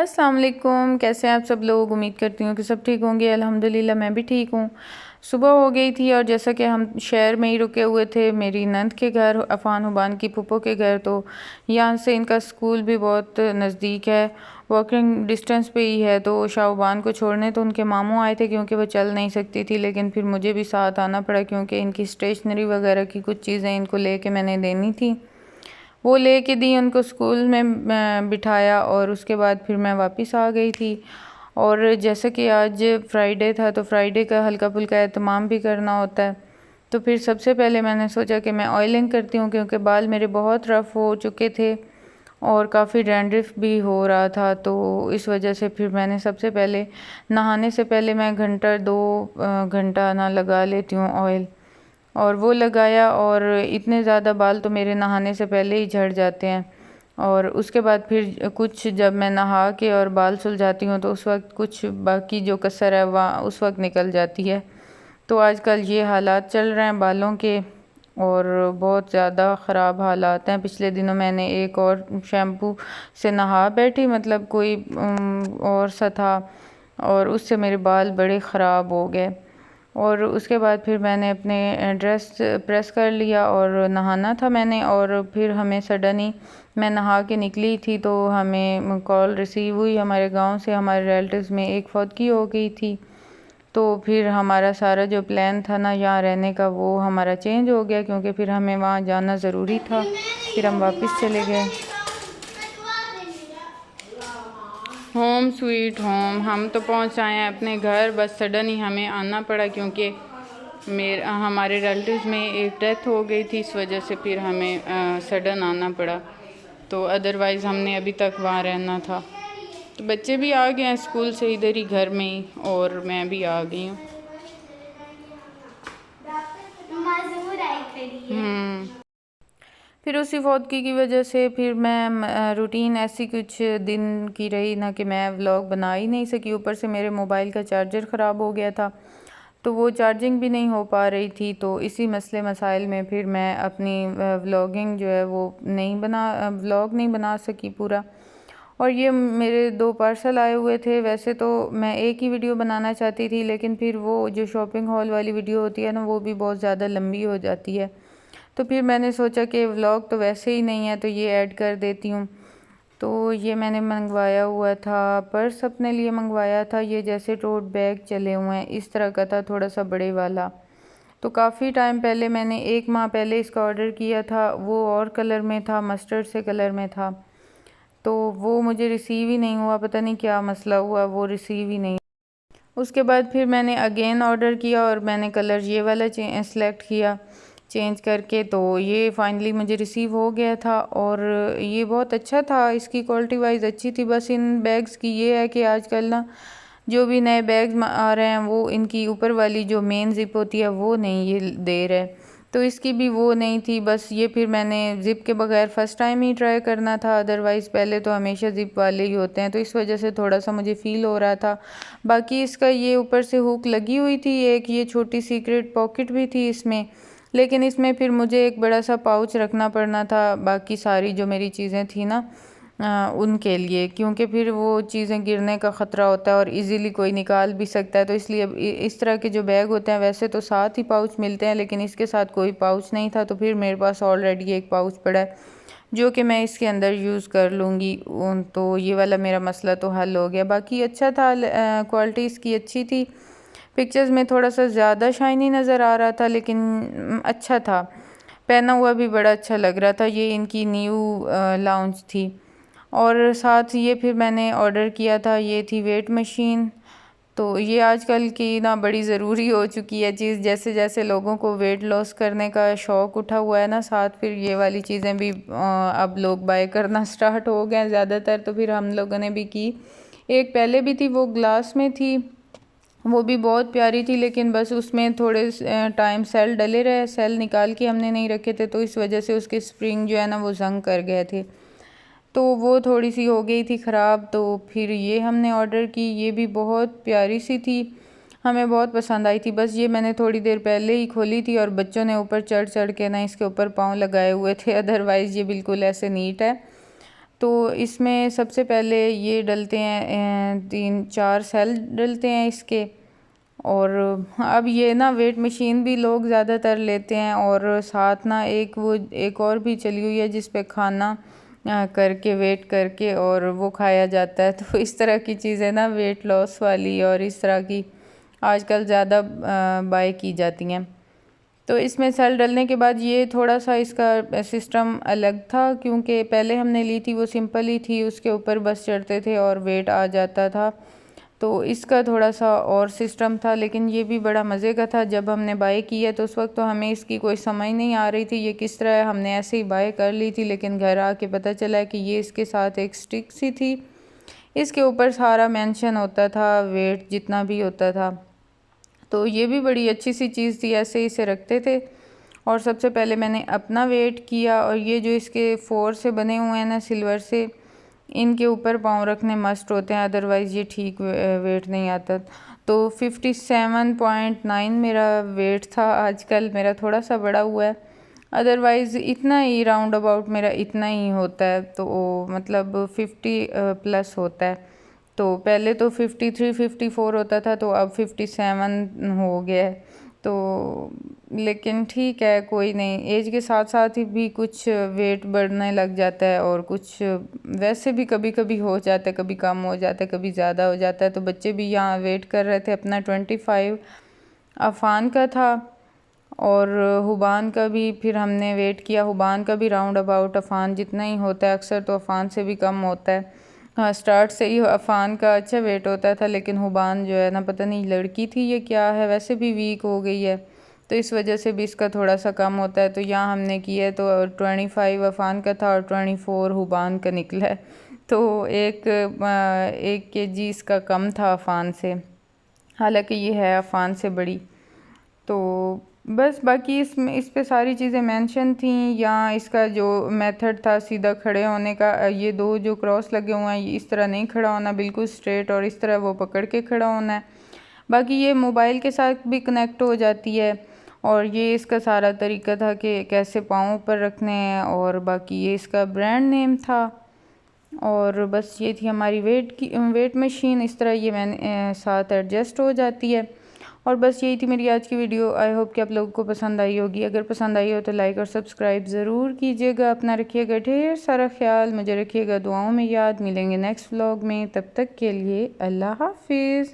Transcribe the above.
अस्सलाम वालेकुम। कैसे हैं आप सब लोग? उम्मीद करती हूँ कि सब ठीक होंगे। अल्हम्दुलिल्लाह मैं भी ठीक हूँ। सुबह हो गई थी और जैसा कि हम शहर में ही रुके हुए थे, मेरी नंद के घर, अफ़ान हुबान की फूफो के घर, तो यहाँ से इनका स्कूल भी बहुत नज़दीक है, वॉकिंग डिस्टेंस पे ही है। तो शाहबान को छोड़ने तो उनके मामू आए थे क्योंकि वो चल नहीं सकती थी, लेकिन फिर मुझे भी साथ आना पड़ा क्योंकि इनकी स्टेशनरी वगैरह की कुछ चीज़ें इनको लेके मैंने देनी थी। वो लेके दी, उनको स्कूल में बिठाया और उसके बाद फिर मैं वापस आ गई थी। और जैसे कि आज फ्राइडे था तो फ्राइडे का हल्का फुल्का एहतमाम भी करना होता है। तो फिर सबसे पहले मैंने सोचा कि मैं ऑयलिंग करती हूँ क्योंकि बाल मेरे बहुत रफ़ हो चुके थे और काफ़ी डैंड्रिफ भी हो रहा था। तो इस वजह से फिर मैंने सबसे पहले नहाने से पहले मैं घंटा 2 घंटा ना लगा लेती हूँ ऑयल, और वो लगाया। और इतने ज़्यादा बाल तो मेरे नहाने से पहले ही झड़ जाते हैं। और उसके बाद फिर कुछ जब मैं नहा के और बाल सुलझाती हूँ तो उस वक्त कुछ बाकी जो कसर है वह उस वक्त निकल जाती है। तो आजकल ये हालात चल रहे हैं बालों के और बहुत ज़्यादा ख़राब हालात हैं। पिछले दिनों मैंने एक और शैम्पू से नहा बैठी, मतलब कोई और सा था, और उससे मेरे बाल बड़े ख़राब हो गए। और उसके बाद फिर मैंने अपने ड्रेस प्रेस कर लिया और नहाना था मैंने। और फिर हमें सडन ही, मैं नहा के निकली थी तो हमें कॉल रिसीव हुई हमारे गांव से, हमारे रिलेटिव्स में एक फौतगी हो गई थी। तो फिर हमारा सारा जो प्लान था ना यहाँ रहने का वो हमारा चेंज हो गया क्योंकि फिर हमें वहाँ जाना ज़रूरी था। फिर हम वापस चले गए। होम स्वीट होम, हम तो पहुँच आए हैं अपने घर, बस सडन ही हमें आना पड़ा क्योंकि हमारे रिलेटिव्स में एक डेथ हो गई थी, इस वजह से फिर हमें सडन आना पड़ा। तो अदरवाइज़ हमने अभी तक वहाँ रहना था। तो बच्चे भी आ गए हैं स्कूल से इधर ही घर में ही, और मैं भी आ गई हूँ। फिर उसी फौतगी की वजह से फिर मैं रूटीन ऐसी कुछ दिन की रही ना कि मैं व्लॉग बना ही नहीं सकी। ऊपर से मेरे मोबाइल का चार्जर ख़राब हो गया था तो वो चार्जिंग भी नहीं हो पा रही थी। तो इसी मसले मसाइल में फिर मैं अपनी व्लॉगिंग जो है वो व्लॉग नहीं बना सकी पूरा। और ये मेरे 2 पार्सल आए हुए थे। वैसे तो मैं एक ही वीडियो बनाना चाहती थी, लेकिन फिर वो जो शॉपिंग हॉल वाली वीडियो होती है ना वो भी बहुत ज़्यादा लंबी हो जाती है। तो फिर मैंने सोचा कि व्लॉग तो वैसे ही नहीं है तो ये ऐड कर देती हूँ। तो ये मैंने मंगवाया हुआ था, पर्स अपने लिए मंगवाया था। ये जैसे टोट बैग चले हुए हैं इस तरह का था, थोड़ा सा बड़े वाला। तो काफ़ी टाइम पहले, मैंने 1 माह पहले इसका ऑर्डर किया था। वो और कलर में था, मस्टर्ड से कलर में था। तो वो मुझे रिसीव ही नहीं हुआ, पता नहीं क्या मसला हुआ, वो रिसीव ही नहीं। उसके बाद फिर मैंने अगेन ऑर्डर किया और मैंने कलर ये वाला सेलेक्ट किया चेंज करके। तो ये फाइनली मुझे रिसीव हो गया था और ये बहुत अच्छा था, इसकी क्वालिटी वाइज अच्छी थी। बस इन बैग्स की ये है कि आजकल ना जो भी नए बैग्स आ रहे हैं वो इनकी ऊपर वाली जो मेन जिप होती है वो नहीं ये दे रहे, तो इसकी भी वो नहीं थी। बस ये फिर मैंने ज़िप के बगैर फ़र्स्ट टाइम ही ट्राई करना था, अदरवाइज़ पहले तो हमेशा ज़िप वाले ही होते हैं, तो इस वजह से थोड़ा सा मुझे फ़ील हो रहा था। बाकी इसका ये ऊपर से हुक लगी हुई थी, एक ये छोटी सीक्रेट पॉकेट भी थी इसमें, लेकिन इसमें फिर मुझे एक बड़ा सा पाउच रखना पड़ना था बाकी सारी जो मेरी चीज़ें थी ना उनके लिए, क्योंकि फिर वो चीज़ें गिरने का ख़तरा होता है और इजीली कोई निकाल भी सकता है। तो इसलिए इस तरह के जो बैग होते हैं वैसे तो साथ ही पाउच मिलते हैं, लेकिन इसके साथ कोई पाउच नहीं था। तो फिर मेरे पास ऑलरेडी एक पाउच पड़ा है जो कि मैं इसके अंदर यूज़ कर लूँगी। तो ये वाला मेरा मसला तो हल हो गया। बाकी अच्छा था, क्वालिटी इसकी अच्छी थी। पिक्चर्स में थोड़ा सा ज़्यादा शाइनी नज़र आ रहा था, लेकिन अच्छा था, पहना हुआ भी बड़ा अच्छा लग रहा था। ये इनकी न्यू लॉन्च थी। और साथ ये फिर मैंने ऑर्डर किया था, ये थी वेट मशीन। तो ये आजकल की ना बड़ी ज़रूरी हो चुकी है चीज़, जैसे जैसे लोगों को वेट लॉस करने का शौक़ उठा हुआ है ना, साथ फिर ये वाली चीज़ें भी अब लोग बाय करना स्टार्ट हो गए हैं ज़्यादातर। तो फिर हम लोगों ने भी की। एक पहले भी थी, वो ग्लास में थी, वो भी बहुत प्यारी थी, लेकिन बस उसमें थोड़े टाइम सेल डले रहे, सेल निकाल के हमने नहीं रखे थे, तो इस वजह से उसके स्प्रिंग जो है ना वो जंग कर गए थे, तो वो थोड़ी सी हो गई थी ख़राब। तो फिर ये हमने ऑर्डर की, ये भी बहुत प्यारी सी थी, हमें बहुत पसंद आई थी। बस ये मैंने थोड़ी देर पहले ही खोली थी और बच्चों ने ऊपर चढ़ चढ़ के ना इसके ऊपर पाँव लगाए हुए थे, अदरवाइज़ ये बिल्कुल ऐसे नीट है। तो इसमें सबसे पहले ये डलते हैं 3-4 सेल डलते हैं इसके। और अब ये ना वेट मशीन भी लोग ज़्यादातर लेते हैं, और साथ ना एक और भी चली हुई है जिस पे खाना करके वेट करके और वो खाया जाता है। तो इस तरह की चीज़ें ना वेट लॉस वाली और इस तरह की आजकल ज़्यादा बाय की जाती हैं। तो इसमें सेल डलने के बाद ये थोड़ा सा इसका सिस्टम अलग था, क्योंकि पहले हमने ली थी वो सिंपल ही थी, उसके ऊपर बस चढ़ते थे और वेट आ जाता था। तो इसका थोड़ा सा और सिस्टम था, लेकिन ये भी बड़ा मज़े का था। जब हमने बाय की है तो उस वक्त तो हमें इसकी कोई समझ नहीं आ रही थी ये किस तरह है, हमने ऐसे ही बाय कर ली थी। लेकिन घर आके पता चला कि ये इसके साथ एक स्टिक सी थी, इसके ऊपर सारा मेंशन होता था, वेट जितना भी होता था। तो ये भी बड़ी अच्छी सी चीज़ थी, ऐसे इसे रखते थे। और सबसे पहले मैंने अपना वेट किया, और ये जो इसके 4 से बने हुए हैं ना सिल्वर से, इनके ऊपर पाँव रखने मस्ट होते हैं, अदरवाइज़ ये ठीक वेट नहीं आता। तो 57.9 मेरा वेट था। आजकल मेरा थोड़ा सा बड़ा हुआ है, अदरवाइज़ इतना ही राउंड अबाउट मेरा इतना ही होता है। तो मतलब 50 प्लस होता है। तो पहले तो 53-54 होता था, तो अब 57 हो गया है। तो लेकिन ठीक है, कोई नहीं, एज के साथ साथ ही भी कुछ वेट बढ़ने लग जाता है, और कुछ वैसे भी कभी कभी हो जाता है, कभी कम हो जाता है, कभी ज़्यादा हो जाता है। तो बच्चे भी यहाँ वेट कर रहे थे अपना 25 अफ़ान का था, और हुबान का भी फिर हमने वेट किया। हुबान का भी राउंड अबाउट अफ़ान जितना ही होता है, अक्सर तो अफ़ान से भी कम होता है। हाँ, स्टार्ट से ही अफ़ान का अच्छा वेट होता था, लेकिन हुबान जो है ना, पता नहीं लड़की थी ये क्या है, वैसे भी वीक हो गई है, तो इस वजह से भी इसका थोड़ा सा कम होता है। तो यहाँ हमने किया है, तो 25 अफ़ान का था और 24 हुबान का निकला है। तो एक केजी इसका कम था अफ़ान से, हालांकि ये है अफ़ान से बड़ी। तो बस बाकी इसमें इस पे सारी चीज़ें मेंशन थी। यहाँ इसका जो मेथड था सीधा खड़े होने का, ये दो जो क्रॉस लगे हुए हैं, ये इस तरह नहीं खड़ा होना, बिल्कुल स्ट्रेट, और इस तरह वो पकड़ के खड़ा होना है। बाकी ये मोबाइल के साथ भी कनेक्ट हो जाती है, और ये इसका सारा तरीका था कि कैसे पाँव पर रखने हैं। और बाकी ये इसका ब्रांड नेम था। और बस ये थी हमारी वेट मशीन। इस तरह ये मैंने साथ एडजस्ट हो जाती है। और बस यही थी मेरी आज की वीडियो। आई होप कि आप लोगों को पसंद आई होगी। अगर पसंद आई हो तो लाइक और सब्सक्राइब ज़रूर कीजिएगा। अपना रखिएगा ढेर सारा ख्याल, मुझे रखिएगा दुआओं में याद। मिलेंगे नेक्स्ट व्लॉग में, तब तक के लिए अल्लाह हाफिज़।